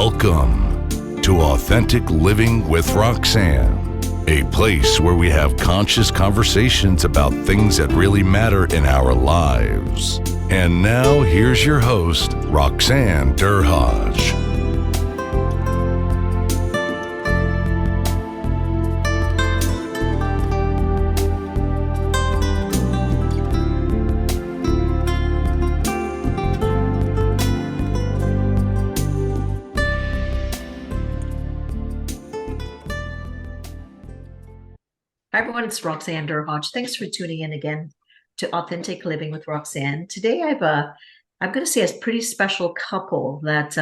Welcome to Authentic Living with Roxanne, a place where we have conscious conversations about things that really matter in our lives. And now, here's your host, Roxanne Derhaj. Hi everyone, it's Roxanne Derhaj. Thanks for tuning in again to Authentic Living with Roxanne. Today I'm going to say a pretty special couple that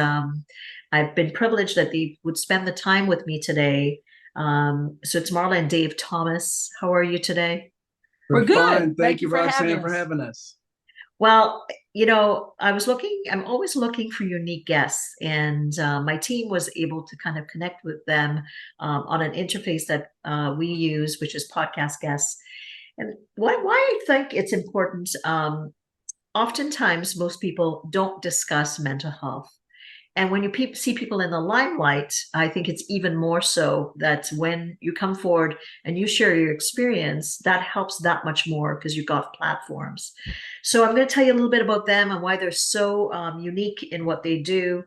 I've been privileged that they would spend the time with me today. So it's Marla and Dave Thomas. How are you today? We're good. Fine. Thank you, Roxanne, for having us. Well, I'm always looking for unique guests, and my team was able to kind of connect with them on an interface that we use, which is podcast guests. And why I think it's important, oftentimes most people don't discuss mental health. And when you see people in the limelight, I think it's even more so that when you come forward and you share your experience, that helps that much more because you've got platforms. So I'm going to tell you a little bit about them and why they're so unique in what they do.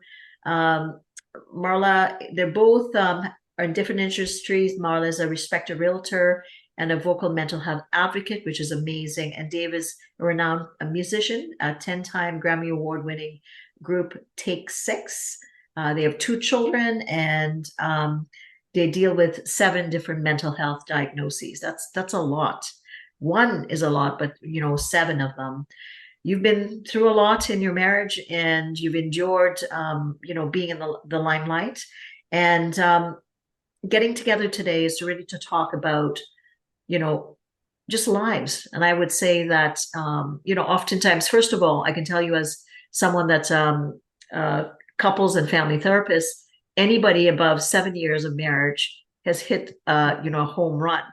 Marla, they're both are in different industries. Marla is a respected realtor and a vocal mental health advocate, which is amazing. And Dave is a renowned musician, a 10-time Grammy Award-winning group Take Six. They have 2 children, and they deal with 7 different mental health diagnoses. That's a lot. 1 is a lot, but 7 of them. You've been through a lot in your marriage, and you've endured being in the limelight. And getting together today is really to talk about just lives. And I would say that oftentimes, first of all, I can tell you as someone that's couples and family therapist, anybody above 7 years of marriage has hit a home run.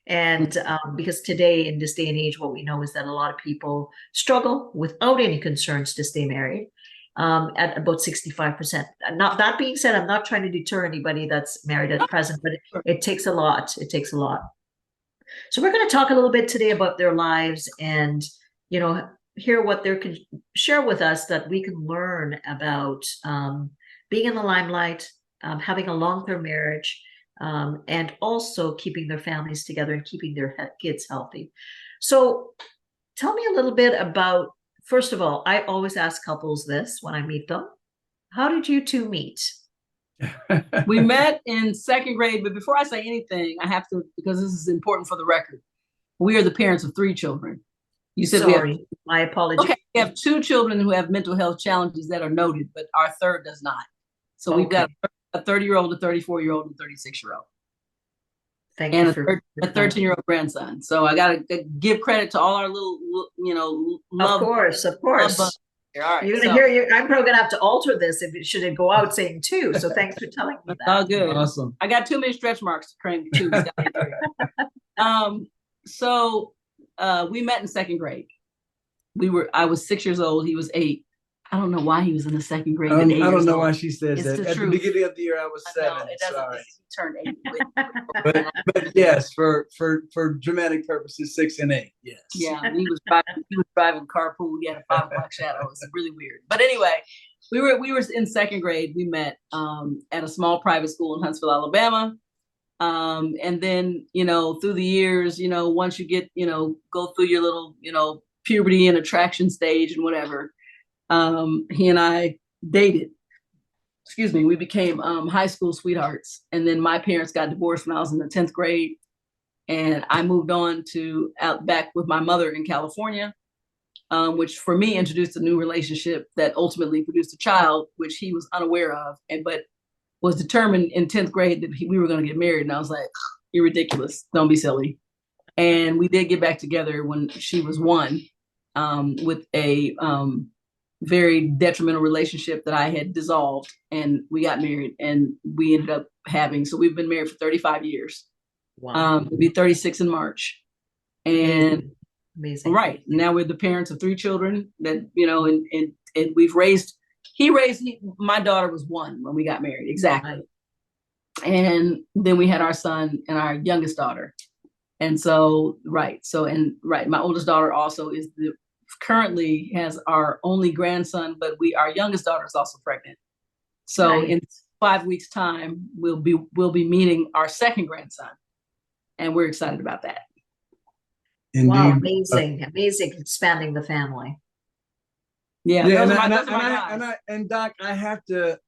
And because today, in this day and age, what we know is that a lot of people struggle without any concerns to stay married at about 65%. Not that being said, I'm not trying to deter anybody that's married at present, but it takes a lot. It takes a lot. So we're going to talk a little bit today about their lives and hear what they can share with us that we can learn about being in the limelight, having a long-term marriage, and also keeping their families together and keeping their kids healthy. So tell me a little bit about, first of all, I always ask couples this when I meet them. How did you two meet? We met in 2nd grade, but before I say anything, I have to, because this is important for the record, we are the parents of 3 children. You said Sorry, my apologies. Okay, we have 2 children who have mental health challenges that are noted, but our 3rd does not. So we've got a 30-year-old, a 34-year-old, and a 36-year-old. Thank you for a 13-year-old grandson. So I got to give credit to all our little, love. Of course. All right, you're gonna hear. I'm probably gonna have to alter this if it should go out saying 2. So thanks for telling me that. Oh, good. Awesome. I got too many stretch marks to claim 2. So we met in 2nd grade. I was 6 years old. He was 8. I don't know why he was in the 2nd grade. I don't know why she says that. At truth. the beginning of the year, I was 7. Sorry. He turned 8. but yes, for dramatic purposes, 6 and 8. Yes. Yeah, he was driving carpool. He had a 5 o'clock shadow. It was really weird. But anyway, we were in 2nd grade. We met at a small private school in Huntsville, Alabama. And then, through the years, once you get, go through your little, puberty and attraction stage and whatever, he and I dated. We became high school sweethearts. And then my parents got divorced when I was in the 10th grade. And I moved on to back with my mother in California, which for me introduced a new relationship that ultimately produced a child, which he was unaware of, but was determined in 10th grade that we were going to get married. And I was like, you're ridiculous. Don't be silly. And we did get back together when she was 1 with a very detrimental relationship that I had dissolved, and we got married, and we ended up so we've been married for 35 years. Wow. We'll be 36 in March. And Amazing. Right. Now we're the parents of 3 children that, and we've raised My daughter was 1 when we got married, exactly. And then we had our son and our youngest daughter. And so, my oldest daughter also currently has our only grandson, but our youngest daughter is also pregnant. So in 5 weeks' time, we'll be meeting our second grandson, and we're excited about that. Indeed. Wow, amazing expanding the family. Yeah, and Doc, I have to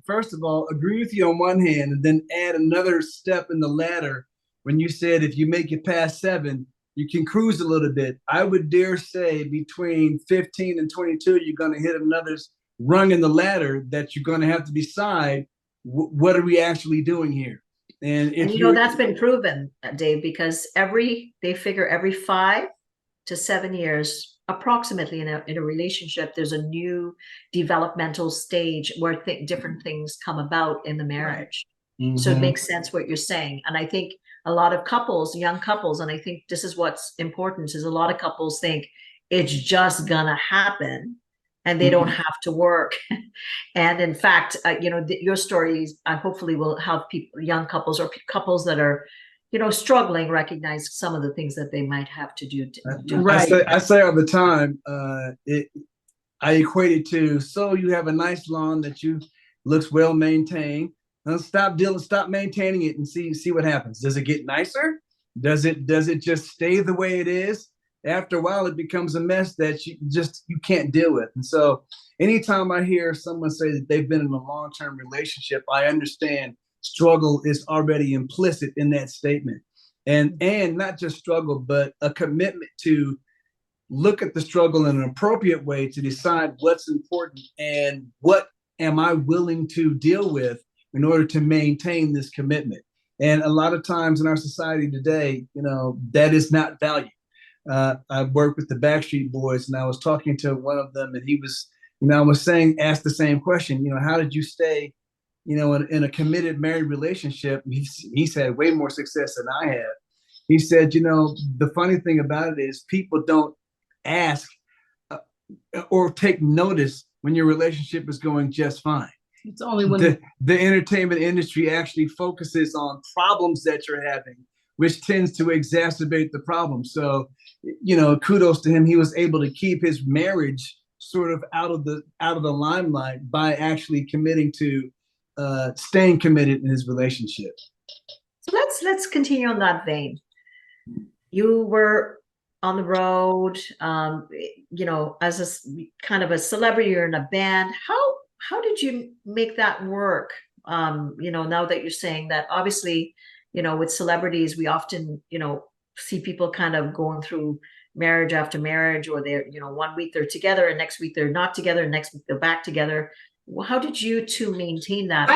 first of all agree with you on one hand, and then add another step in the ladder when you said if you make it past 7, you can cruise a little bit. I would dare say between 15 and 22, you're going to hit another rung in the ladder that you're going to have to decide what are we actually doing here. And that's been proven, Dave, because they figure every 5 to 7 years, approximately in a relationship, there's a new developmental stage where different things come about in the marriage. Right. Mm-hmm. So it makes sense what you're saying. And I think a lot of young couples, and I think this is what's important, is a lot of couples think it's just gonna happen and they don't have to work. And in fact, your stories hopefully will help young couples or couples that are, struggling, recognize some of the things that they might have to do. Right. I say all the time, I equate it to, so you have a nice lawn that looks well maintained. Now stop maintaining it and see what happens. Does it get nicer? Does it just stay the way it is? After a while, it becomes a mess that you can't deal with. And so anytime I hear someone say that they've been in a long-term relationship, I understand struggle is already implicit in that statement. And not just struggle, but a commitment to look at the struggle in an appropriate way to decide what's important and what am I willing to deal with in order to maintain this commitment. And a lot of times in our society today, that is not valued. I worked with the Backstreet Boys, and I was talking to one of them, and he was, asked the same question, how did you stay, in a committed married relationship? He's had way more success than I have. He said, the funny thing about it is people don't ask or take notice when your relationship is going just fine. It's only when the entertainment industry actually focuses on problems that you're having, which tends to exacerbate the problem. So, kudos to him. He was able to keep his marriage sort of out of the limelight by actually committing to staying committed in his relationship. So let's continue on that vein. You were on the road, as a kind of a celebrity, you're in a band. How did you make that work? Now that you're saying that, obviously, with celebrities, we often, see people kind of going through marriage after marriage, or they're, 1 week they're together and next week they're not together and next week they're back together. Well, how did you two maintain that?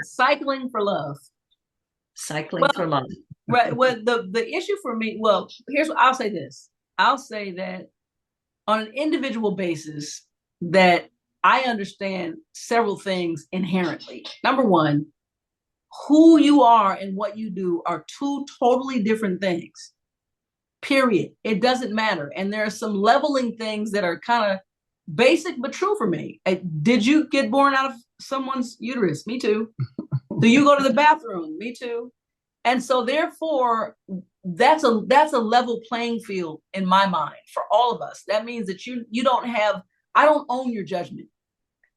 Cycling for love. Cycling for love. Right. Well, the issue for me, here's what I'll say this. I'll say that on an individual basis, that I understand several things inherently. Number one, who you are and what you do are 2 totally different things. Period. It doesn't matter. And there are some leveling things that are kind of basic but true for me. Did you get born out of someone's uterus? Me too. Do you go to the bathroom? Me too. And so therefore, that's a level playing field in my mind for all of us. That means that I don't own your judgment.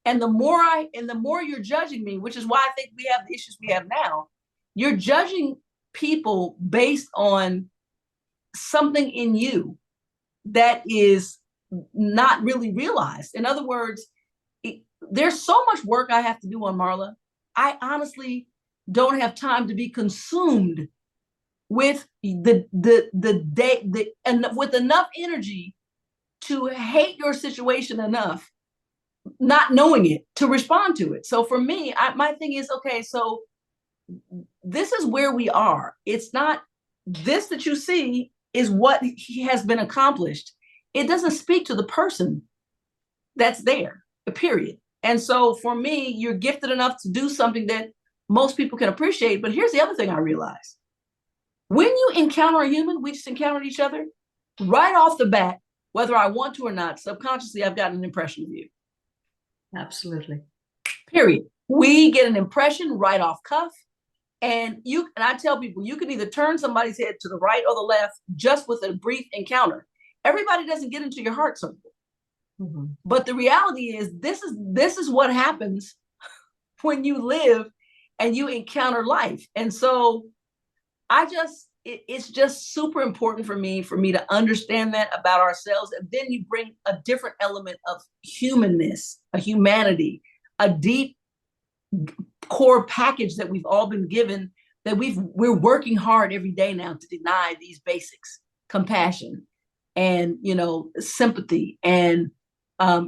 And the more you're judging me, which is why I think we have the issues we have now, you're judging people based on something in you that is not really realized. In other words, there's so much work I have to do on Marla. I honestly don't have time to be consumed with the and with enough energy to hate your situation enough, not knowing it, to respond to it. So for me, my thing is, okay, so this is where we are. It's not this that you see is what has been accomplished. It doesn't speak to the person that's there, period. And so for me, you're gifted enough to do something that most people can appreciate. But here's the other thing I realized. When you encounter a human, we just encountered each other, right off the bat, whether I want to or not, subconsciously, I've gotten an impression of you. Absolutely. Period. We get an impression right off cuff. And I tell people, you can either turn somebody's head to the right or the left just with a brief encounter. Everybody doesn't get into your heart circle. Mm-hmm. But the reality is this is what happens when you live and you encounter life. And so it's just super important for me to understand that about ourselves. And then you bring a different element of humanness, a humanity, a deep core package that we've all been given, that we're working hard every day now to deny these basics: compassion and, sympathy and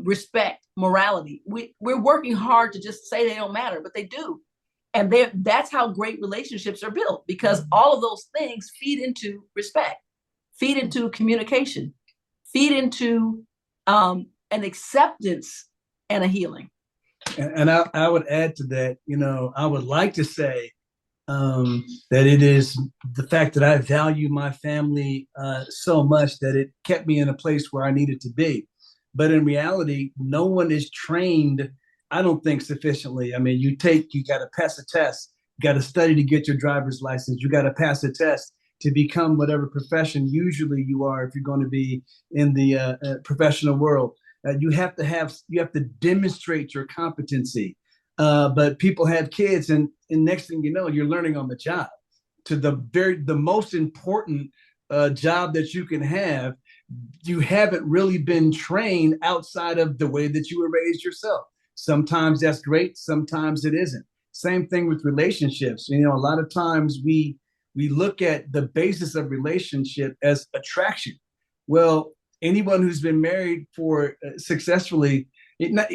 respect, morality. We're working hard to just say they don't matter, but they do. And that's how great relationships are built, because all of those things feed into respect, feed into communication, feed into an acceptance and a healing. And I would add to that, I would like to say that it is the fact that I value my family so much that it kept me in a place where I needed to be. But in reality, no one is trained, I don't think, sufficiently. I mean, you got to pass a test, you got to study to get your driver's license, you got to pass a test to become whatever profession usually you are if you're going to be in the professional world. You have to demonstrate your competency. But people have kids, and next thing you know, you're learning on the job. To the most important job that you can have, you haven't really been trained outside of the way that you were raised yourself. Sometimes that's great, sometimes it isn't. Same thing with relationships. A lot of times we look at the basis of relationship as attraction. Well, anyone who's been married for successfully,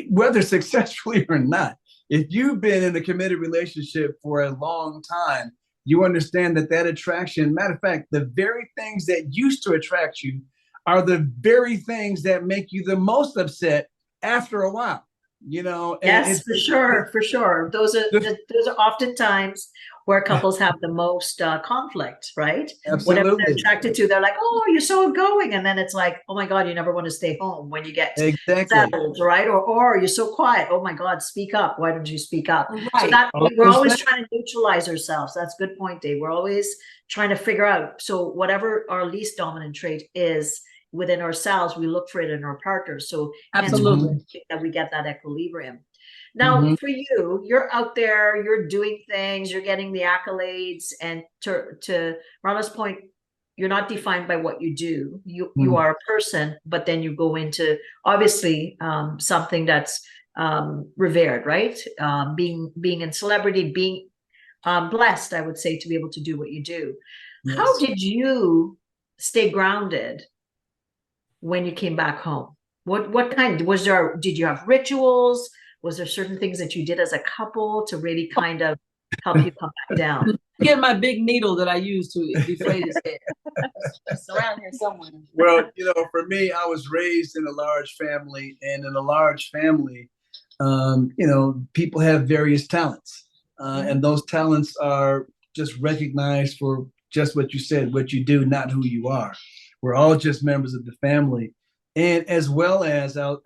whether successfully or not, if you've been in a committed relationship for a long time, you understand that attraction, matter of fact, the very things that used to attract you are the very things that make you the most upset after a while. Yes, for sure. Those are often times where couples have the most conflict, right? Absolutely. Whatever they're attracted to, they're like, "Oh, you're so outgoing," and then it's like, "Oh my God, you never want to stay home when you get settled, right?" Or you're so quiet. Oh my God, speak up. Why don't you speak up? Right. So that we're always trying to neutralize ourselves. That's a good point, Dave. We're always trying to figure out. So whatever our least dominant trait is within ourselves, we look for it in our partners. So absolutely that we get that equilibrium. Now, for you, you're out there, you're doing things, you're getting the accolades, and to Marla's point, you're not defined by what you do. You are a person, but then you go into obviously something that's revered, right? Being in celebrity, being blessed, I would say, to be able to do what you do. Yes. How did you stay grounded when you came back home? What kind did you have rituals? Was there certain things that you did as a couple to really kind of help you come back down? Get my big needle that I use to deflate his head. It's around here somewhere. Well, for me, I was raised in a large family, and in a large family, people have various talents, and those talents are just recognized for just what you said, what you do, not who you are. We're all just members of the family. And as well as, I'll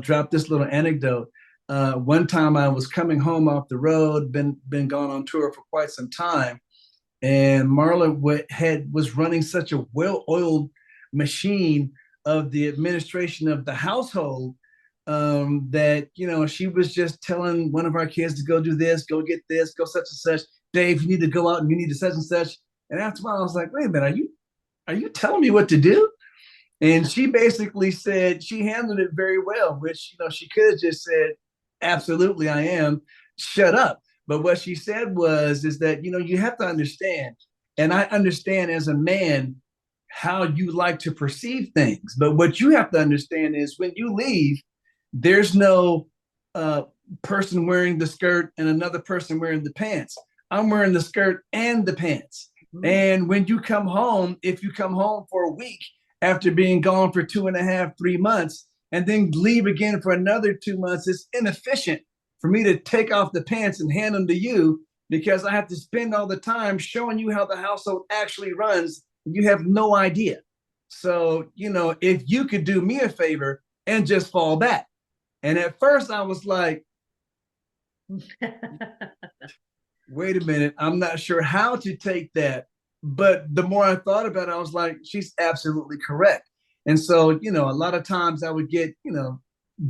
drop this little anecdote. One time I was coming home off the road, been gone on tour for quite some time, and Marla was running such a well-oiled machine of the administration of the household that she was just telling one of our kids to go do this, go get this, go such and such. Dave, you need to go out and you need to such and such. And after a while, I was like, wait a minute, are you telling me what to do? And she basically said she handled it very well, which, she could have just said, absolutely, I am, shut up. But what she said is that, you have to understand, and I understand as a man how you like to perceive things. But what you have to understand is when you leave, there's no person wearing the skirt and another person wearing the pants. I'm wearing the skirt and the pants. Mm-hmm. And when you come home, if you come home for a week, after being gone for 2.5, 3 months, and then leave again for another 2 months, it's inefficient for me to take off the pants and hand them to you, because I have to spend all the time showing you how the household actually runs. And you have no idea. So, if you could do me a favor and just fall back, And at first I was like, wait a minute, I'm not sure how to take that. But the more I thought about it, I was like, she's absolutely correct. And so, a lot of times I would get,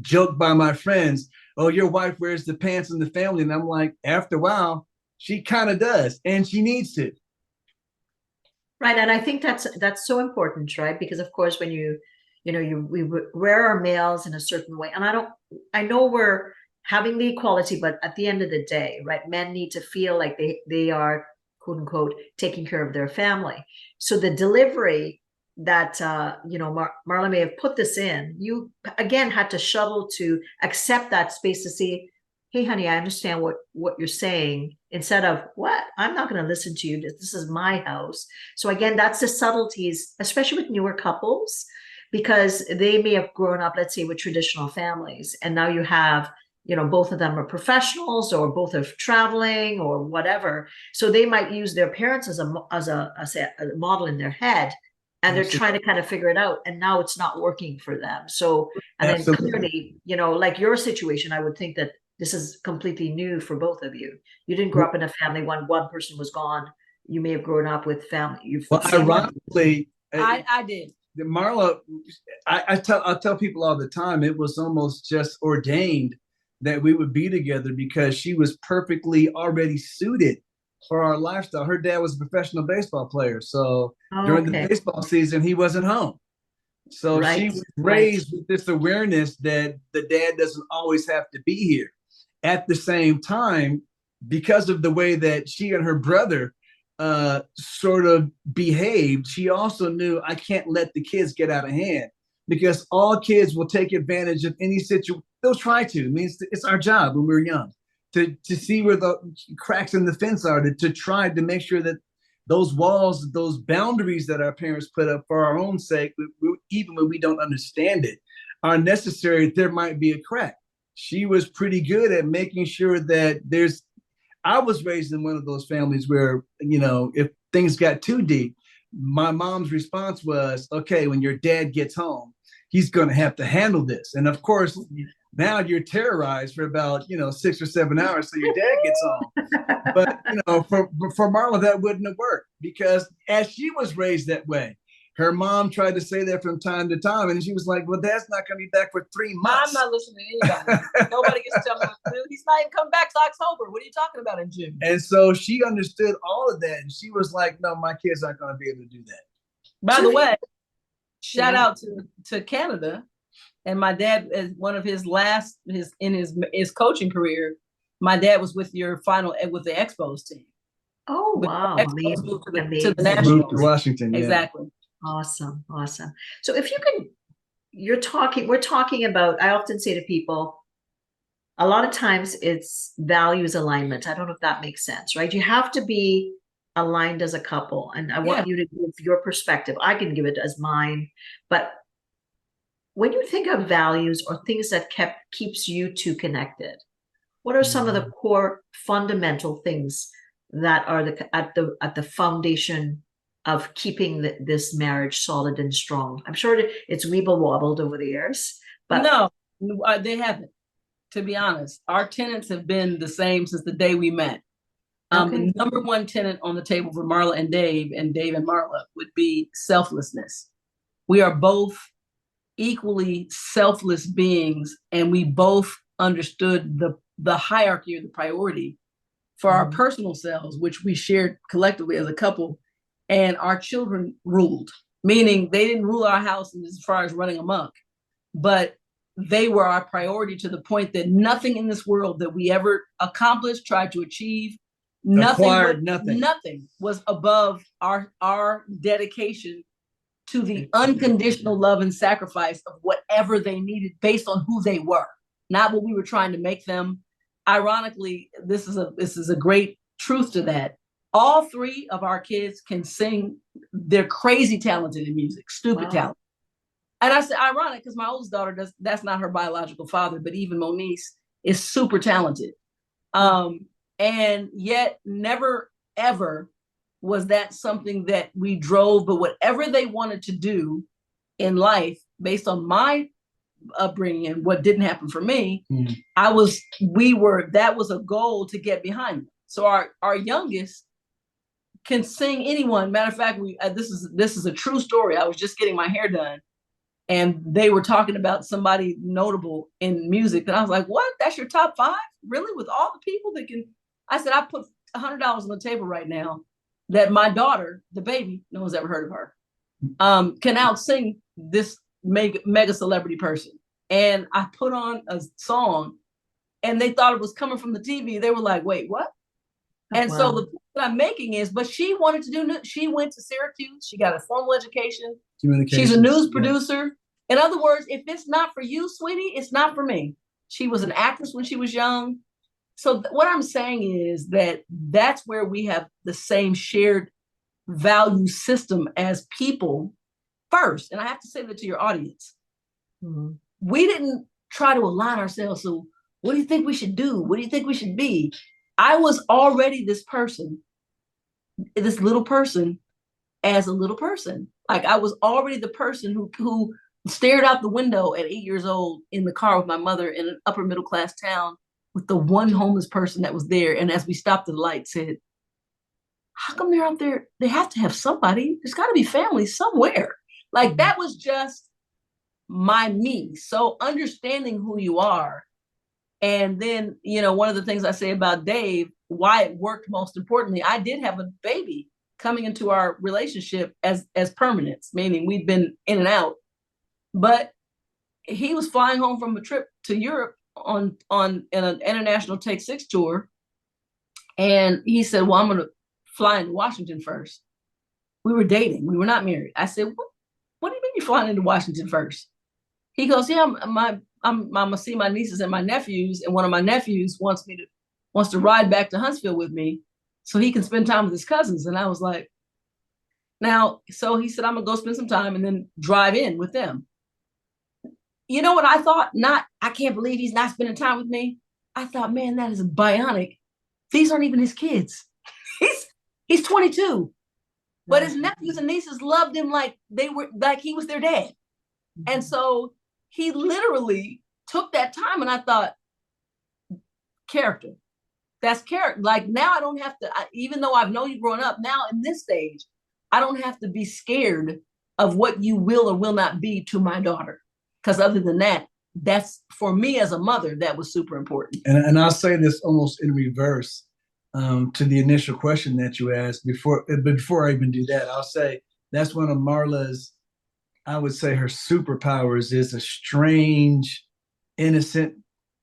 joked by my friends, oh, your wife wears the pants in the family. And I'm like, after a while, she kind of does, and she needs to. Right. And I think that's so important, right? Because of course, when we wear our males in a certain way, and I know we're having the equality, but at the end of the day, right, men need to feel like they are, quote unquote, taking care of their family. So the delivery that Marla may have put this in, you again had to shuttle to accept that space to see, hey honey, I understand what you're saying, instead of, what, I'm not going to listen to you, this is my house. So again, that's the subtleties, especially with newer couples, because they may have grown up, let's say, with traditional families, and now you have, both of them are professionals, or both are traveling or whatever. So they might use their parents as a model in their head, and they're trying to kind of figure it out. And now it's not working for them. So, and Absolutely. then clearly, like your situation, I would think that this is completely new for both of you. You didn't grow up in a family when one person was gone. You may have grown up with family. Well, ironically, I did. Marla, I tell people all the time, it was almost just ordained that we would be together, because she was perfectly already suited for our lifestyle. Her dad was a professional baseball player, so during the baseball season, he wasn't home. So she was raised with this awareness that the dad doesn't always have to be here. At the same time, because of the way that she and her brother sort of behaved, she also knew, I can't let the kids get out of hand, because all kids will take advantage of any situation. They'll try to. I mean, it's our job when we're young to see where the cracks in the fence are, to try to make sure that those walls, those boundaries that our parents put up for our own sake, even when we don't understand it, are necessary. There might be a crack. She was pretty good at making sure that I was raised in one of those families where, if things got too deep, my mom's response was, okay, when your dad gets home, he's going to have to handle this. And of course, now you're terrorized for about, 6 or 7 hours till your dad gets home. But, for Marla, that wouldn't have worked, because as she was raised that way, her mom tried to say that from time to time, and she was like, well, Dad's not going to be back for 3 months. I'm not listening to anybody. Nobody gets to tell me what to do. He's not even coming back till October. What are you talking about in June? And so she understood all of that, and she was like, no, my kids aren't going to be able to do that. By the way, shout out to Canada. And my dad, as one of his coaching career, my dad was with the Expos team. Oh, wow. Expos moved to the Nationals. Moved to Washington. Exactly. Awesome. So if you can, we're talking about, I often say to people, a lot of times it's values alignment. I don't know if that makes sense, right? You have to be aligned as a couple. And I want you to give your perspective. I can give it as mine, but when you think of values or things that keeps you two connected, what are some of the core fundamental things that are at the foundation of keeping this marriage solid and strong? I'm sure it's weeble wobbled over the years, but no, they haven't. To be honest, our tenets have been the same since the day we met. The number one tenet on the table for Marla and Dave and Marla would be selflessness. We are both equally selfless beings, and we both understood the hierarchy or the priority for our personal selves, which we shared collectively as a couple, and our children ruled, meaning they didn't rule our house as far as running amok, but they were our priority, to the point that nothing in this world that we ever accomplished, tried to achieve, nothing was above our dedication to the unconditional love and sacrifice of whatever they needed based on who they were, not what we were trying to make them. Ironically, this is a great truth to that. All 3 of our kids can sing. They're crazy talented in music, stupid talent. And I say ironic because my oldest daughter that's not her biological father, but even Moniece is super talented. And yet never, ever was that something that we drove, but whatever they wanted to do in life, based on my upbringing and what didn't happen for me, Mm. that was a goal to get behind them. So our youngest can sing anyone. Matter of fact, this is a true story. I was just getting my hair done, and they were talking about somebody notable in music, and I was like, "What? That's your top 5? Really? With all the people that can?" I said, "I put $100 on the table right now that my daughter, the baby, no one's ever heard of her, can out-sing this mega celebrity person." And I put on a song, and they thought it was coming from the TV. They were like, "Wait, what?" And wow. so the point that I'm making is, but she wanted to do, she went to Syracuse. She got a formal education. She's a news producer. In other words, if it's not for you, sweetie, it's not for me. She was an actress when she was young. So what I'm saying is that's where we have the same shared value system as people first. And I have to say that to your audience. Mm-hmm. We didn't try to align ourselves. So what do you think we should do? What do you think we should be? I was already this little person as a little person. Like I was already the person who stared out the window at 8 years old in the car with my mother in an upper middle class town with the one homeless person that was there. And as we stopped at the light said, how come they're out there? They have to have somebody. There's got to be family somewhere. Like that was just my me. So understanding who you are. And then, one of the things I say about Dave, why it worked most importantly, I did have a baby coming into our relationship as permanence, meaning we'd been in and out. But he was flying home from a trip to Europe on an international Take 6 tour. And he said, well, I'm going to fly into Washington first. We were dating. We were not married. I said, what do you mean you're flying into Washington first? He goes, yeah, I'm gonna see my nieces and my nephews, and one of my nephews wants to ride back to Huntsville with me so he can spend time with his cousins. And I was like, so he said, I'm gonna go spend some time and then drive in with them. You know what I thought? I can't believe he's not spending time with me. I thought, man, that is bionic. These aren't even his kids. He's 22, but his nephews and nieces loved him like he was their dad. And so he literally took that time, and I thought, character. That's character. Like now I don't have to, even though I've known you growing up, now in this stage, I don't have to be scared of what you will or will not be to my daughter. Because other than that, that's for me as a mother, that was super important. And I'll say this almost in reverse to the initial question that you asked before I even do that, I'll say that's one of Marla's, I would say her superpowers is a strange, innocent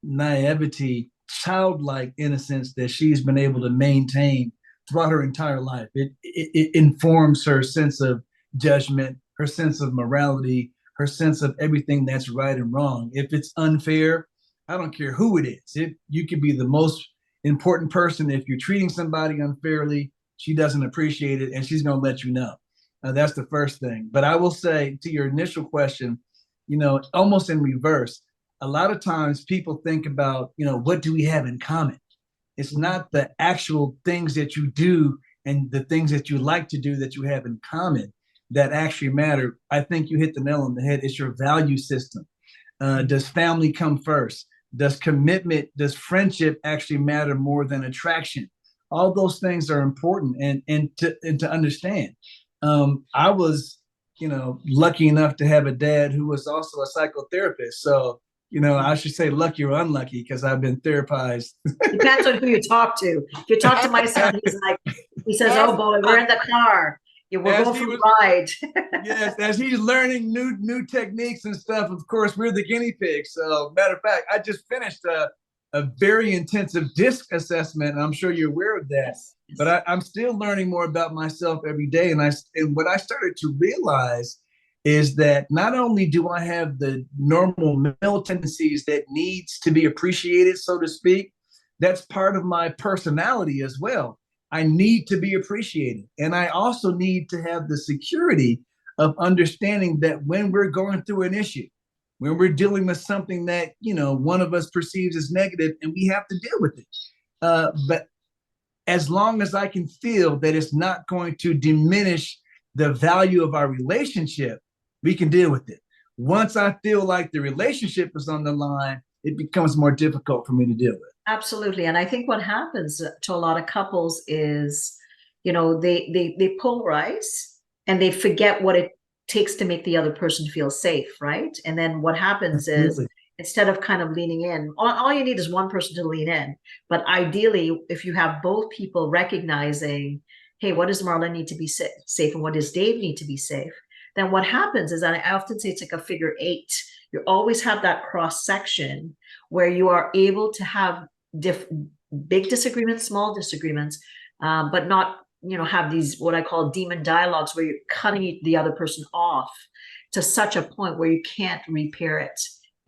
naivety, childlike innocence that she's been able to maintain throughout her entire life. It informs her sense of judgment, her sense of morality, her sense of everything that's right and wrong. If it's unfair, I don't care who it is. You could be the most important person. If you're treating somebody unfairly, she doesn't appreciate it, and she's going to let you know. That's the first thing. But I will say to your initial question, almost in reverse, a lot of times people think about, what do we have in common? It's not the actual things that you do and the things that you like to do that you have in common that actually matter. I think you hit the nail on the head. It's your value system. Does family come first? Does commitment, does friendship actually matter more than attraction? All those things are important and to understand. I was, lucky enough to have a dad who was also a psychotherapist. So, I should say lucky or unlucky because I've been therapized. Depends on who you talk to. If you talk to my son, he says, "Oh boy, we're in the car. We're going for a ride." Yes, as he's learning new techniques and stuff. Of course, we're the guinea pigs. So, matter of fact, I just finished a very intensive DISC assessment, and I'm sure you're aware of that. Yes. But I'm still learning more about myself every day. And what I started to realize is that not only do I have the normal male tendencies that needs to be appreciated, so to speak, that's part of my personality as well. I need to be appreciated. And I also need to have the security of understanding that when we're going through an issue, when we're dealing with something that, one of us perceives as negative and we have to deal with it. But as long as I can feel that it's not going to diminish the value of our relationship, we can deal with it. Once I feel like the relationship is on the line, it becomes more difficult for me to deal with. Absolutely. And I think what happens to a lot of couples is, they polarize and they forget what it takes to make the other person feel safe, right? And then what happens is, instead of kind of leaning in, all you need is one person to lean in. But ideally, if you have both people recognizing, hey, what does Marla need to be safe and what does Dave need to be safe? Then what happens is, and I often say it's like a figure eight. You always have that cross section where you are able to have big disagreements, small disagreements, but not, have these what I call demon dialogues where you're cutting the other person off to such a point where you can't repair it.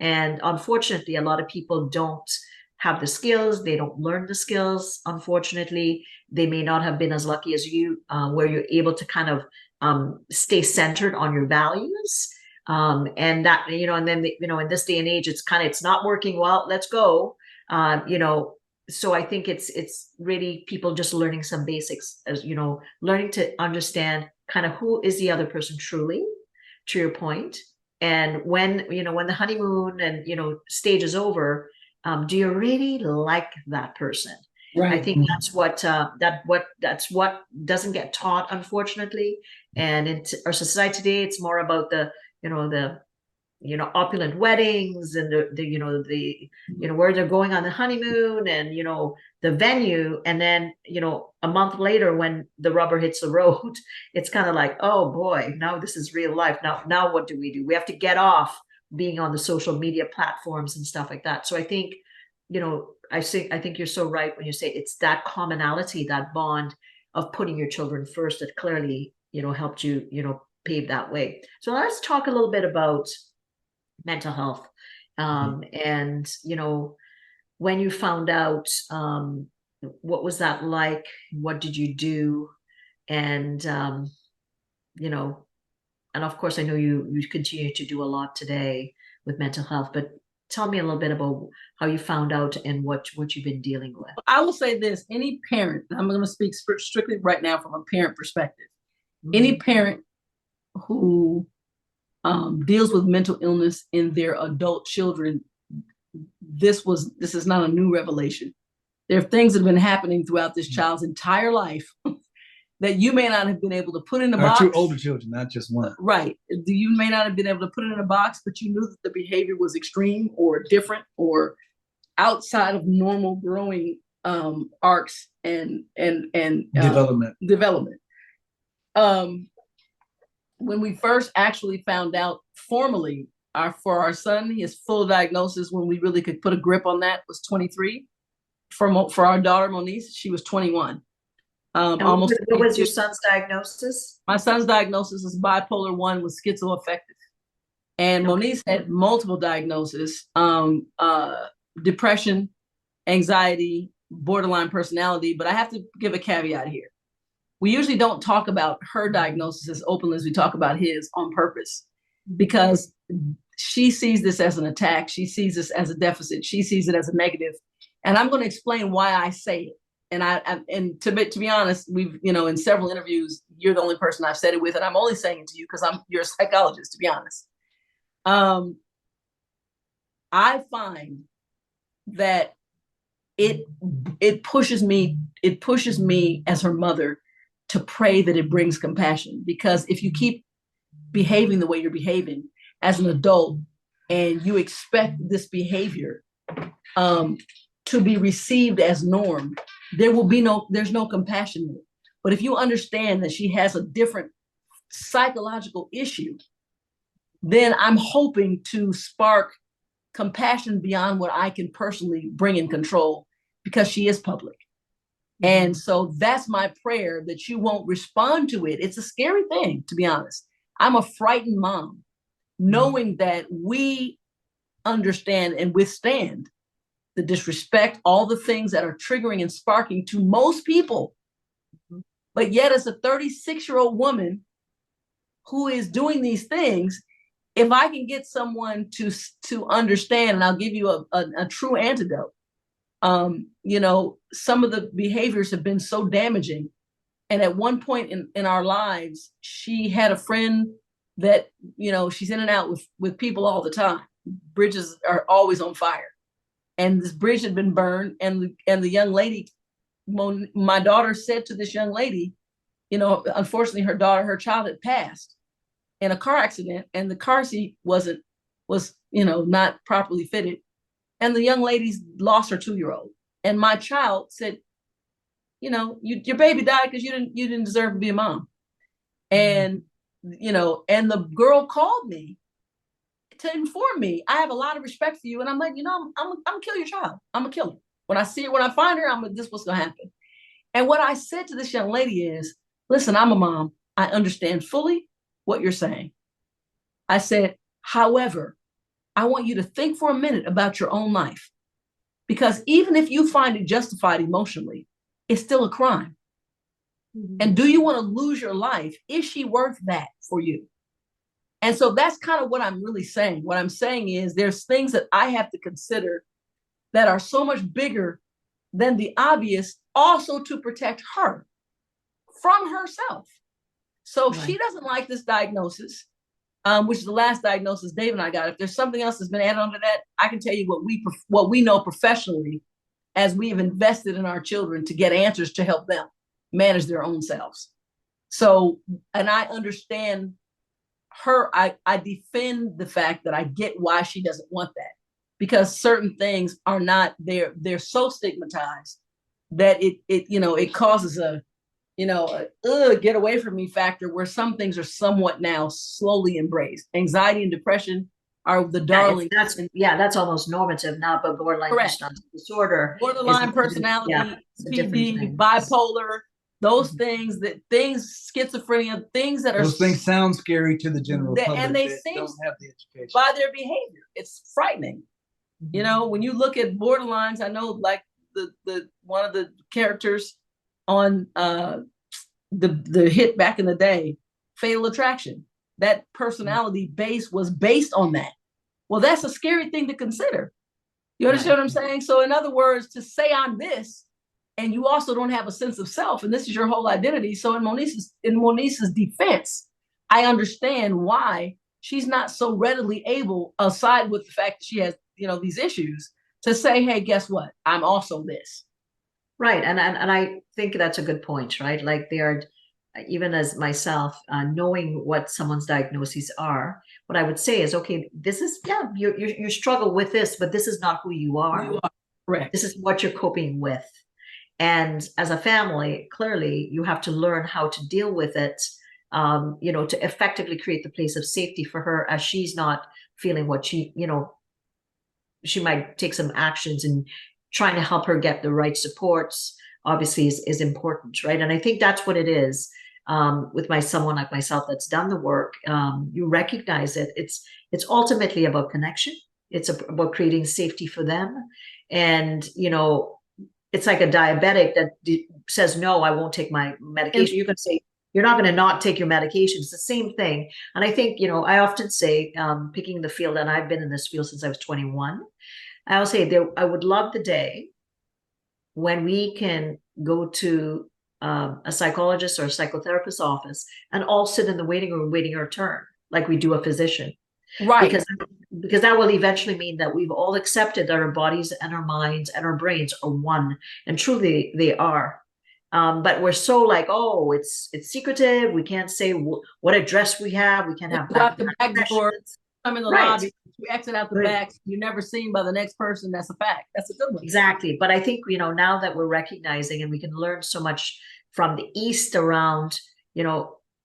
And unfortunately, a lot of people don't have the skills. They don't learn the skills. Unfortunately, they may not have been as lucky as you, where you're able to kind of stay centered on your values. And that, and then, in this day and age, it's not working well. Let's go. So I think it's really people just learning some basics, as learning to understand kind of who is the other person truly, to your point. And when the honeymoon and stage is over, do you really like that person? Right. I think that's what doesn't get taught, unfortunately. And in our society today, it's more about the opulent weddings and the where they're going on the honeymoon and the venue, and then a month later when the rubber hits the road, it's kind of like, oh boy, now this is real life. Now what do? We have to get off being on the social media platforms and stuff like that. So I think I think you're so right when you say it's that commonality, that bond of putting your children first that clearly helped you pave that way. So let's talk a little bit about mental health. And when you found out, what was that like? What did you do? And and of course I know you continue to do a lot today with mental health, but tell me a little bit about how you found out and what you've been dealing with. I will say this: any parent, I'm going to speak strictly right now from a parent perspective, any parent who deals with mental illness in their adult children, this is not a new revelation. There are things that have been happening throughout this child's entire life that you may not have been able to put in a box. Two older children, not just one. Right. You may not have been able to put it in a box, but you knew that the behavior was extreme or different or outside of normal growing arcs and development. When we first actually found out formally for our son, his full diagnosis, when we really could put a grip on that, was 23. For our daughter Moniece, she was 21. Almost. What was your son's diagnosis? My son's diagnosis is bipolar 1 with schizoaffective, and Moniece had multiple diagnoses: depression, anxiety, borderline personality. But I have to give a caveat here. We usually don't talk about her diagnosis as openly as we talk about his, on purpose, because she sees this as an attack. She sees this as a deficit. She sees it as a negative. And I'm going to explain why I say it. And to be honest, we've, in several interviews, you're the only person I've said it with, and I'm only saying it to you because you're a psychologist, to be honest. I find that it pushes me as her mother to pray that it brings compassion, because if you keep behaving the way you're behaving as an adult and you expect this behavior to be received as norm, there's no compassion in it. But if you understand that she has a different psychological issue, then I'm hoping to spark compassion beyond what I can personally bring in control, because she is public. And so that's my prayer, that you won't respond to it. It's a scary thing, to be honest. I'm a frightened mom, knowing that we understand and withstand the disrespect, all the things that are triggering and sparking to most people. But yet, as a 36-year-old woman who is doing these things, if I can get someone to understand, and I'll give you a true antidote. Some of the behaviors have been so damaging. And at one point in our lives, she had a friend that, she's in and out with people all the time. Bridges are always on fire. And this bridge had been burned. And the young lady, my daughter said to this young lady, unfortunately her child had passed in a car accident, and the car seat was not properly fitted. And the young lady lost her 2-year-old. And my child said, your baby died because you didn't deserve to be a mom. And, and the girl called me to inform me, I have a lot of respect for you. And I'm like, I'm gonna kill your child. I'm gonna kill her. When I see her, when I find her, this is what's gonna happen. And what I said to this young lady is, listen, I'm a mom. I understand fully what you're saying. I said, however, I want you to think for a minute about your own life. Because even if you find it justified emotionally, it's still a crime. Mm-hmm. And do you want to lose your life? Is she worth that for you? And so that's kind of what I'm really saying. What I'm saying is there's things that I have to consider that are so much bigger than the obvious, also to protect her from herself. So right. She doesn't like this diagnosis, which is the last diagnosis Dave and I got. If there's something else that's been added onto that, I can tell you what we know professionally as we have invested in our children to get answers to help them manage their own selves. So, and I understand her, I defend the fact that I get why she doesn't want that, because certain things are not, they're so stigmatized that it causes a get away from me factor, where some things are somewhat now slowly embraced. Anxiety and depression are the darling. That's almost normative now, but borderline disorder, borderline personality, PD, bipolar, those things, schizophrenia, things that those things sound scary to the general public, and they seem don't have the education by their behavior. It's frightening. When you look at borderlines, I know like the one of the characters on the hit back in the day, Fatal Attraction, that personality base was based on that. Well, that's a scary thing to consider. You understand what I'm saying? So in other words, to say I'm this, and you also don't have a sense of self, and this is your whole identity. So in Monice's defense, I understand why she's not so readily able, aside with the fact that she has, these issues, to say, hey, guess what? I'm also this. Right. And I think that's a good point, right? Like they are, even as myself, knowing what someone's diagnoses are, what I would say is, okay, this is, you struggle with this, but this is not who you are. You are. Correct. This is what you're coping with. And as a family, clearly you have to learn how to deal with it, to effectively create the place of safety for her, as she's not feeling what she might take some actions, and trying to help her get the right supports obviously is important, right? And I think that's what it is with someone like myself that's done the work. You recognize it. It's ultimately about connection. It's about creating safety for them. And, it's like a diabetic that says, no, I won't take my medication. You can say, you're not going to not take your medication. It's the same thing. And I think, I often say, picking the field, and I've been in this field since I was 21, I'll say I would love the day when we can go to a psychologist or a psychotherapist's office and all sit in the waiting room waiting our turn, like we do a physician. Right. Because that will eventually mean that we've all accepted that our bodies and our minds and our brains are one, and truly they are. But we're so like, oh, it's secretive. We can't say what address we have. We can't have back door. I'm in the lobby. You exit out the back. You're never seen by the next person. That's a fact. That's a good one. Exactly. But I think, now that we're recognizing, and we can learn so much from the East around,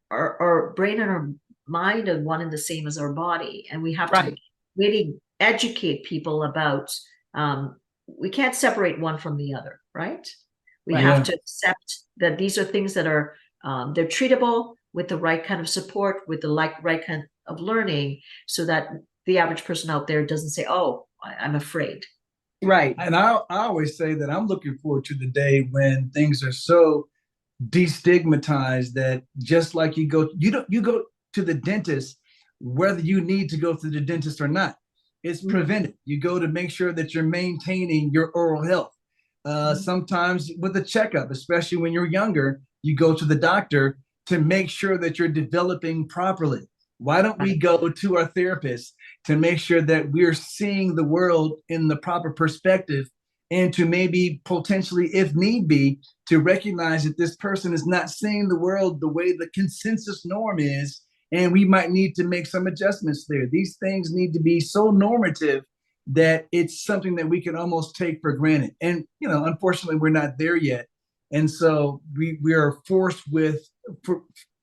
our brain and our mind are one and the same as our body. And we have to really educate people about, we can't separate one from the other, right? We have to accept that these are things that are, they're treatable with the right kind of support, with the right kind of learning, so that the average person out there doesn't say, oh, I'm afraid. Right. And I always say that I'm looking forward to the day when things are so destigmatized that just like you go to the dentist, whether you need to go to the dentist or not, it's prevented. You go to make sure that you're maintaining your oral health. Sometimes with a checkup, especially when you're younger, you go to the doctor to make sure that you're developing properly. Why don't we go to our therapist to make sure that we're seeing the world in the proper perspective, and to maybe potentially, if need be, to recognize that this person is not seeing the world the way the consensus norm is, and we might need to make some adjustments there. These things need to be so normative that it's something that we can almost take for granted. And, unfortunately, we're not there yet. And so we are forced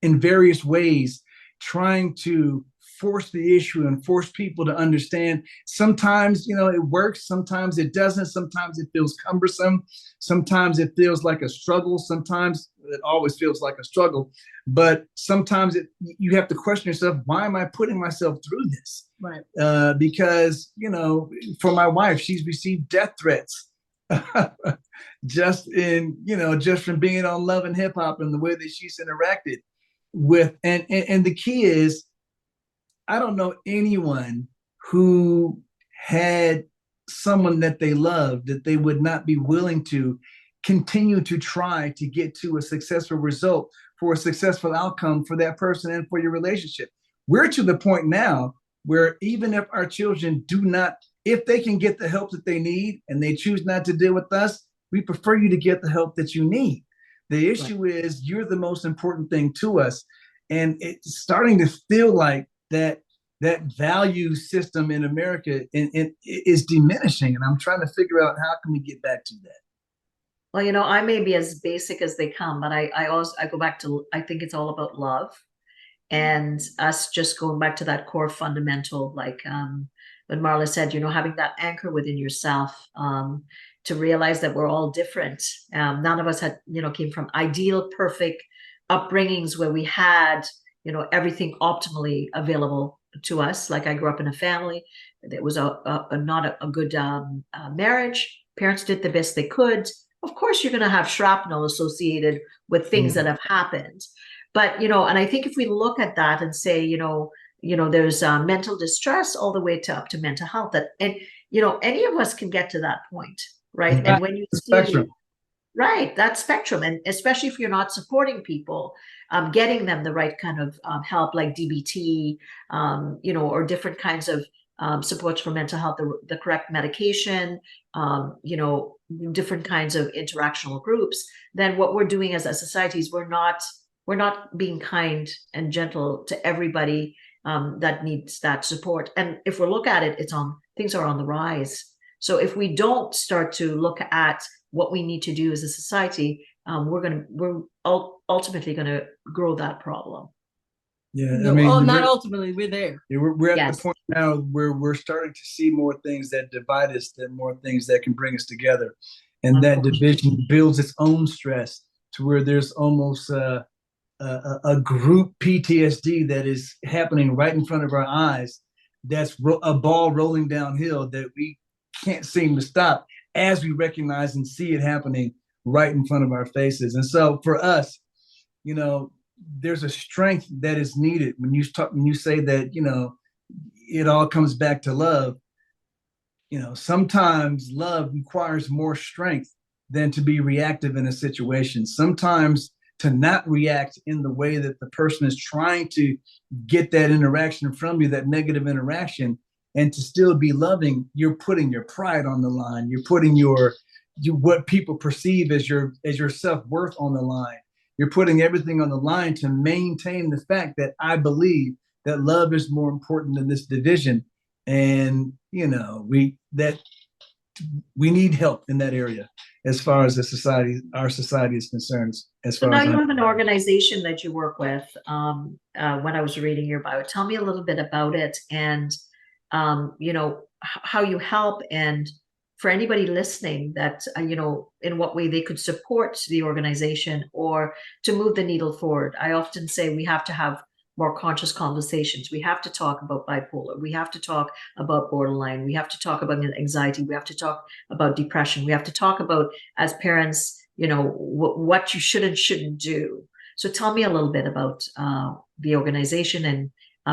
in various ways, trying to force the issue and force people to understand. Sometimes, it works. Sometimes it doesn't. Sometimes it feels cumbersome. Sometimes it feels like a struggle. Sometimes it always feels like a struggle. But sometimes you have to question yourself, why am I putting myself through this? Right. Because, for my wife, she's received death threats just from being on Love and Hip Hop and the way that she's interacted with. And the key is, I don't know anyone who had someone that they loved that they would not be willing to continue to try to get to a successful result, for a successful outcome for that person and for your relationship. We're to the point now where even if our children if they can get the help that they need and they choose not to deal with us, we prefer you to get the help that you need. The issue is, you're the most important thing to us. And it's starting to feel like that value system in America is diminishing. And I'm trying to figure out, how can we get back to that? Well, I may be as basic as they come, but I go back to, I think it's all about love, and us just going back to that core fundamental, like when Marla said, having that anchor within yourself, to realize that we're all different. None of us had, came from ideal, perfect upbringings where we had, everything optimally available to us. Like, I grew up in a family that was not a good marriage. Parents did the best they could. Of course, you're going to have shrapnel associated with things that have happened. But, and I think if we look at that and say, there's mental distress all the way up to mental health, and any of us can get to that point, right? And when you see, right, that spectrum, and especially if you're not supporting people, getting them the right kind of help, like DBT, or different kinds of supports for mental health, the correct medication, different kinds of interactional groups, then what we're doing as a society is we're not being kind and gentle to everybody that needs that support. And if we look at it, things are on the rise. So if we don't start to look at what we need to do as a society, we're ultimately going to grow that problem. Yeah, not ultimately. We're there. We're at the point now where we're starting to see more things that divide us than more things that can bring us together, and that division builds its own stress to where there's almost a group PTSD that is happening right in front of our eyes. That's a ball rolling downhill that we can't seem to stop, as we recognize and see it happening right in front of our faces. And so for us, there's a strength that is needed when you say that, it all comes back to love. Sometimes love requires more strength than to be reactive in a situation. Sometimes to not react in the way that the person is trying to get that interaction from you, that negative interaction, and to still be loving, you're putting your pride on the line. You're putting what people perceive as your self-worth on the line. You're putting everything on the line to maintain the fact that I believe that love is more important than this division. And, we need help in that area as far as our society is concerned. So now you have an organization that you work with. When I was reading your bio, tell me a little bit about it, and, how you help, and for anybody listening that, in what way they could support the organization or to move the needle forward. I often say we have to have more conscious conversations. We have to talk about bipolar. We have to talk about borderline. We have to talk about anxiety. We have to talk about depression. We have to talk about, as parents, what you should and shouldn't do. So tell me a little bit about the organization and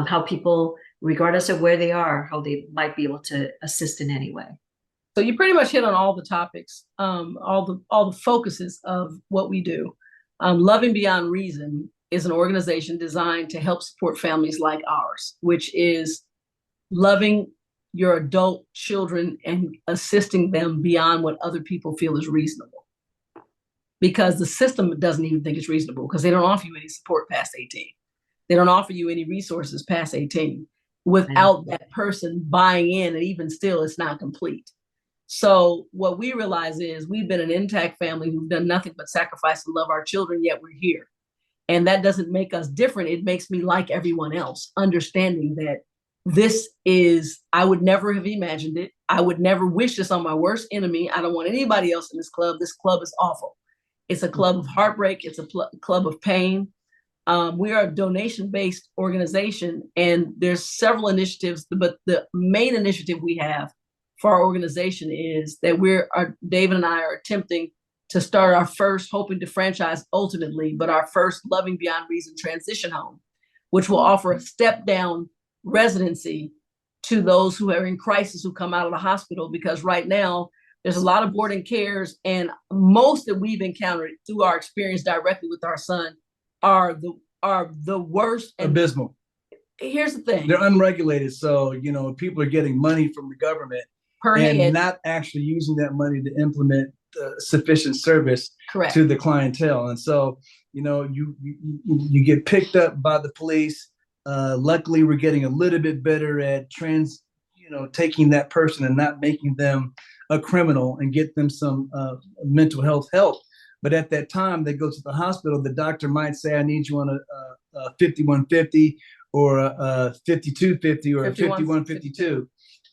how people, regardless of where they are, how they might be able to assist in any way. So you pretty much hit on all the topics, all the focuses of what we do. Loving beyond reason is an organization designed to help support families like ours, which is loving your adult children and assisting them beyond what other people feel is reasonable. Because the system doesn't even think it's reasonable, because they don't offer you any support past 18. They don't offer you any resources past 18 without that person buying in, and even still, it's not complete. So what we realize is we've been an intact family who've done nothing but sacrifice and love our children, yet we're here. And that doesn't make us different. It makes me like everyone else, understanding that this is, I would never have imagined it. I would never wish this on my worst enemy. I don't want anybody else in this club. This club is awful. It's a club of heartbreak. It's a club of pain. We are a donation-based organization, and there's several initiatives, but the main initiative we have for our organization is that David and I are attempting to start our first, hoping to franchise ultimately, but our first Loving Beyond Reason transition home, which will offer a step-down residency to those who are in crisis who come out of the hospital, because right now there's a lot of boarding cares, and most that we've encountered through our experience directly with our son are the worst. And abysmal. Here's the thing. They're unregulated. So, people are getting money from the government and not actually using that money to implement sufficient service to the clientele. And so, you get picked up by the police. Luckily, we're getting a little bit better at taking that person and not making them a criminal, and get them some mental health help. But at that time, they go to the hospital. The doctor might say, "I need you on a 5150 or a 5250 or a 5152,"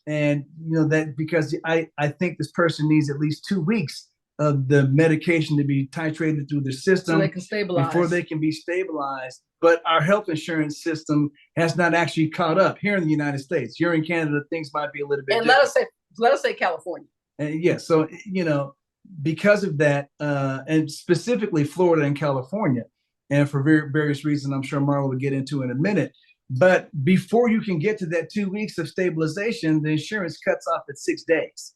and that because I think this person needs at least 2 weeks of the medication to be titrated through the system so they can stabilize before they can be stabilized. But our health insurance system has not actually caught up here in the United States. Here in Canada, things might be a little bit and different. let us say California. And yeah, so because of that, and specifically Florida and California, and for various reasons, I'm sure Marla will get into in a minute. But before you can get to that 2 weeks of stabilization, the insurance cuts off at 6 days.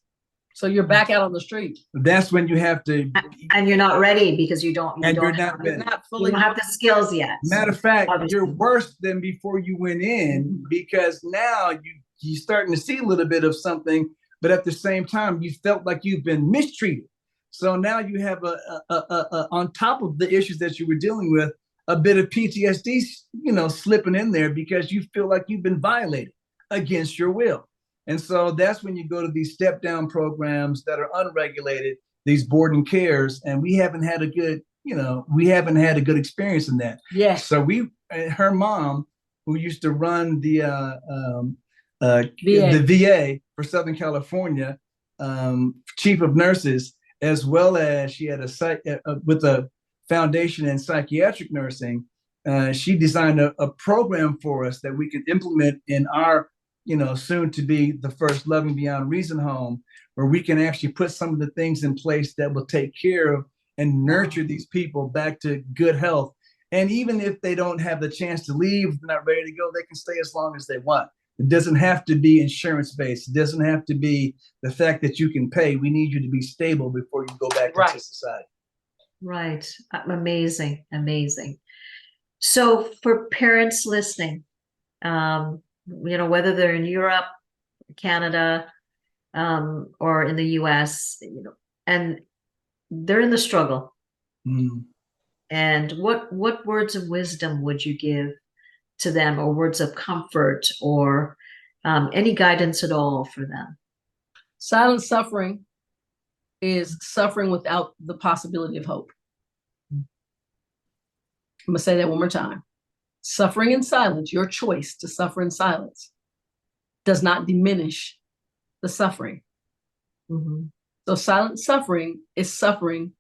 So you're back out on the street. That's when you have to, and you're not ready because you don't have the skills yet. Matter of fact, you're worse than before you went in, because now you're starting to see a little bit of something, but at the same time, you felt like you've been mistreated. So now you have on top of the issues that you were dealing with, a bit of PTSD, slipping in there, because you feel like you've been violated against your will. And so that's when you go to these step down programs that are unregulated, these board and cares, and we haven't had a good experience in that. Yes. So her mom, who used to run the VA for Southern California, chief of nurses, as well as she had with a foundation in psychiatric nursing. She designed a program for us that we could implement in our, soon to be the first Loving Beyond Reason home, where we can actually put some of the things in place that will take care of and nurture these people back to good health. And even if they don't have the chance to leave, they're not ready to go, they can stay as long as they want. It doesn't have to be insurance-based. It doesn't have to be the fact that you can pay. We need you to be stable before you go back into society. Right. Amazing. Amazing. So for parents listening, whether they're in Europe, Canada, or in the US, and they're in the struggle. Mm. And what words of wisdom would you give to them, or words of comfort, or any guidance at all for them? Silent suffering is suffering without the possibility of hope. I'm going to say that one more time. Suffering in silence, your choice to suffer in silence, does not diminish the suffering. Mm-hmm. So silent suffering is suffering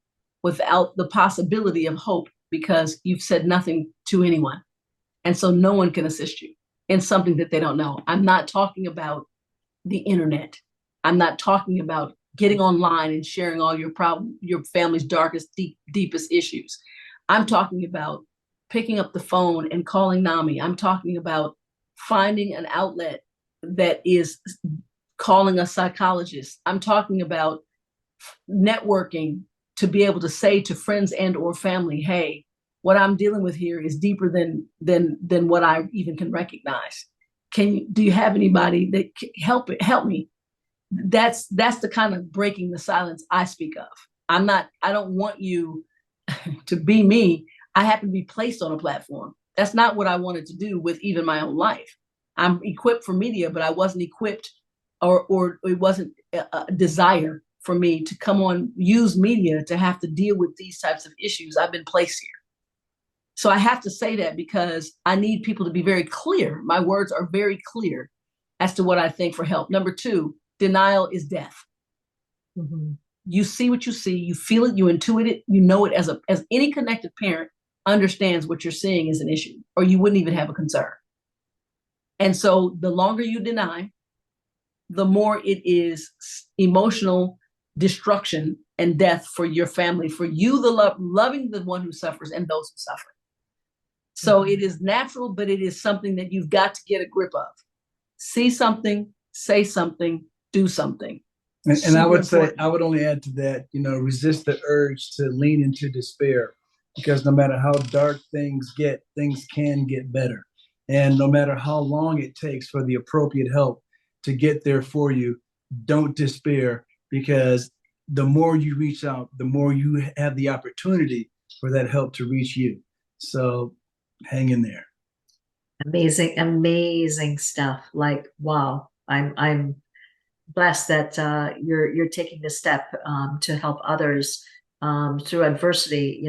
without the possibility of hope, because you've said nothing to anyone. And so no one can assist you in something that they don't know. I'm not talking about the internet. I'm not talking about getting online and sharing all your family's darkest, deepest issues. I'm talking about picking up the phone and calling NAMI. I'm talking about finding an outlet that is calling a psychologist. I'm talking about networking to be able to say to friends and or family, hey, what I'm dealing with here is deeper than what I even can recognize. Do you have anybody that can help me? That's the kind of breaking the silence I speak of. I don't want you to be me. I happen to be placed on a platform. That's not what I wanted to do with even my own life. I'm equipped for media, but I wasn't equipped or it wasn't a desire for me to come on, use media to have to deal with these types of issues. I've been placed here. So I have to say that because I need people to be very clear. My words are very clear as to what I think for help. Number 2, denial is death. Mm-hmm. You see what you see, you feel it, you intuit it, you know it as any connected parent understands what you're seeing is an issue, or you wouldn't even have a concern. And so the longer you deny, the more it is emotional destruction and death for your family, for you, loving the one who suffers and those who suffer. So mm-hmm. It is natural, but it is something that you've got to get a grip of. See something, say something, do something. And I would say, I would only add to that, resist the urge to lean into despair, because no matter how dark things can get better. And no matter how long it takes for the appropriate help to get there for you, don't despair, because the more you reach out, the more you have the opportunity for that help to reach you. So hang in there. Amazing stuff. Like, wow, I'm blessed that you're taking this step to help others through adversity.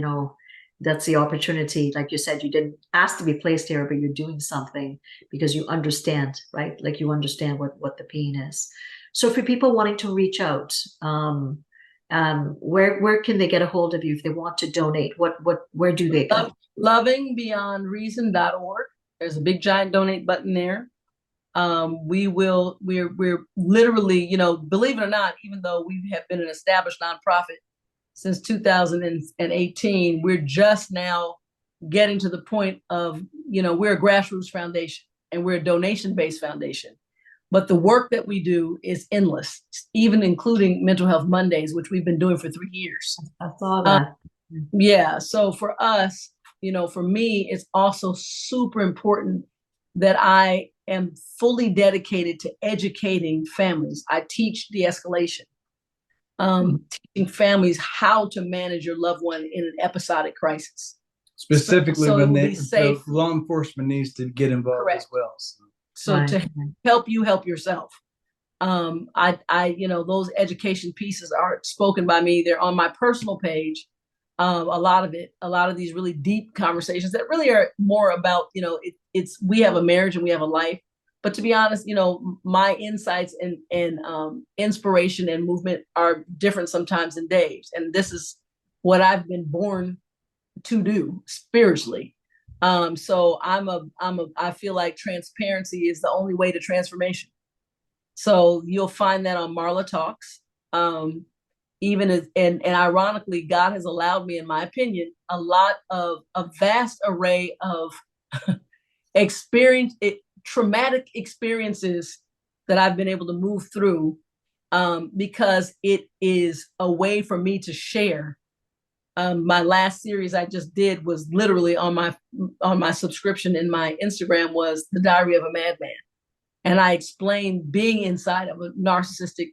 That's the opportunity. Like you said, you didn't ask to be placed here, but you're doing something because you understand, right? Like you understand what the pain is. So for people wanting to reach out, where can they get a hold of you if they want to donate? Where do they go? Lovingbeyondreason.org. There's a big giant donate button there. We're literally, believe it or not, even though we have been an established nonprofit since 2018, we're just now getting to the point of, we're a grassroots foundation and we're a donation-based foundation. But the work that we do is endless, even including Mental Health Mondays, which we've been doing for 3 years. I saw that. Yeah. So for us, for me, it's also super important that I am fully dedicated to educating families. I teach de-escalation, teaching families how to manage your loved one in an episodic crisis. Specifically when the law enforcement needs to get involved. Correct. As well. So right. To help you help yourself. Those education pieces are spoken by me. They're on my personal page. A lot of these really deep conversations that really are more about, we have a marriage and we have a life. But to be honest, my insights and inspiration and movement are different sometimes than Dave's. And this is what I've been born to do spiritually. So I feel like transparency is the only way to transformation. So you'll find that on Marla Talks. And ironically, God has allowed me, in my opinion, a vast array of traumatic experiences that I've been able to move through, because it is a way for me to share. My last series I just did was literally on my subscription in my Instagram was The Diary of a Madman. And I explained being inside of a narcissistic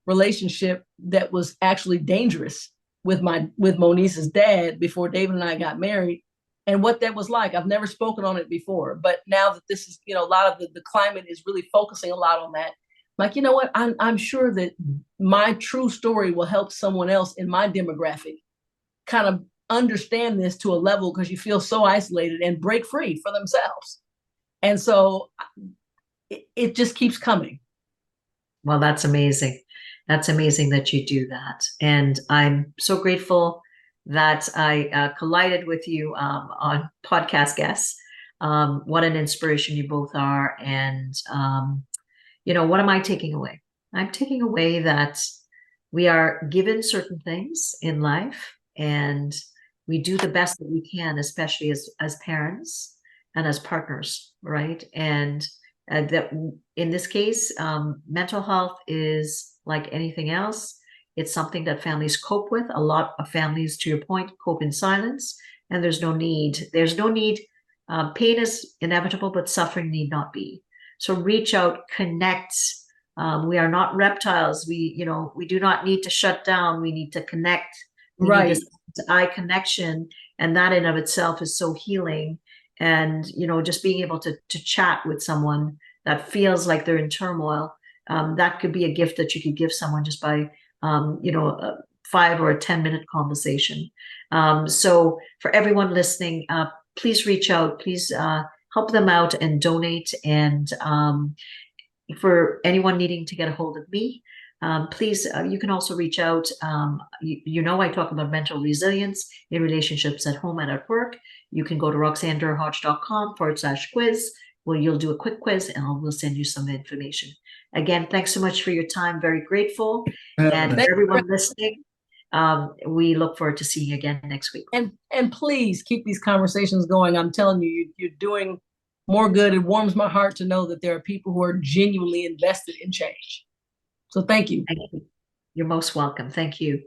relationship that was actually dangerous with Monisa's dad before David and I got married, and what that was like. I've never spoken on it before, but now that this is, a lot of the climate is really focusing a lot on that. Like, you know what? I'm sure that my true story will help someone else in my demographic kind of understand this to a level, because you feel so isolated, and break free for themselves. And so it just keeps coming. Well, that's amazing. That's amazing that you do that. And I'm so grateful that I collided with you on Podcast Guests. What an inspiration you both are. And, what am I taking away? I'm taking away that we are given certain things in life, and we do the best that we can, especially as parents and as partners, right? And that in this case, mental health is like anything else. It's something that families cope with. A lot of families, to your point, cope in silence. and there's no need. There's no need. Pain is inevitable, but suffering need not be. So reach out, connect. We are not reptiles. We do not need to shut down. We need to connect. We need this eye connection, and that in of itself is so healing. And just being able to chat with someone that feels like they're in turmoil, that could be a gift that you could give someone just by a 5 or a 10-minute conversation. So for everyone listening, please reach out. Please help them out and donate. And for anyone needing to get a hold of me, please, you can also reach out. I talk about mental resilience in relationships at home and at work. You can go to roxannedurhage.com/quiz, where you'll do a quick quiz and we'll send you some information. Again, thanks so much for your time. Very grateful. And for everyone listening, we look forward to seeing you again next week. And please keep these conversations going. I'm telling you, you're doing more good. It warms my heart to know that there are people who are genuinely invested in change. So thank you. Thank you. You're most welcome. Thank you.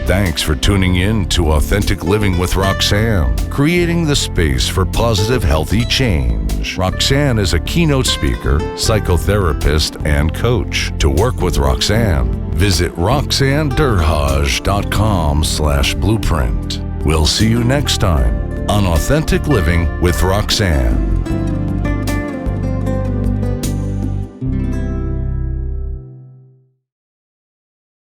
Thanks for tuning in to Authentic Living with Roxanne, creating the space for positive, healthy change. Roxanne is a keynote speaker, psychotherapist, and coach. To work with Roxanne, visit roxannedurhage.com/blueprint. We'll see you next time on Authentic Living with Roxanne.